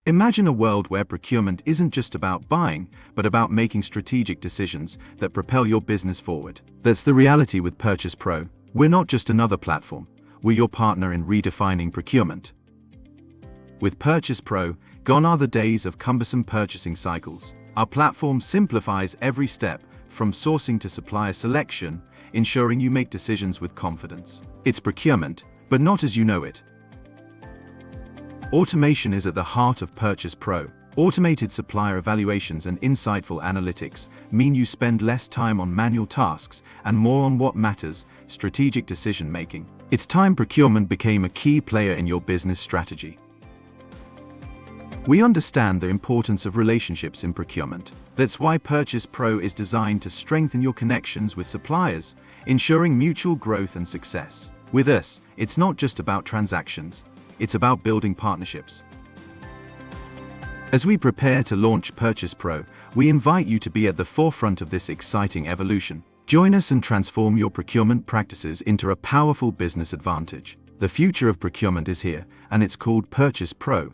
Imagine a world where procurement isn't just about buying, but about making strategic decisions that propel your business forward. That's the reality with Purchase Pro. We're not just another platform, we're your partner in redefining procurement. With Purchase Pro, gone are the days of cumbersome purchasing cycles. Our platform simplifies every step, from sourcing to supplier selection, ensuring you make decisions with confidence. It's procurement, but not as you know it. Automation is at the heart of Purchase Pro. Automated supplier evaluations and insightful analytics mean you spend less time on manual tasks and more on what matters, strategic decision-making. It's time procurement became a key player in your business strategy. We understand the importance of relationships in procurement. That's why Purchase Pro is designed to strengthen your connections with suppliers, ensuring mutual growth and success. With us, it's not just about transactions. It's about building partnerships. As we prepare to launch Purchase Pro, we invite you to be at the forefront of this exciting evolution. Join us and transform your procurement practices into a powerful business advantage. The future of procurement is here, and it's called Purchase Pro.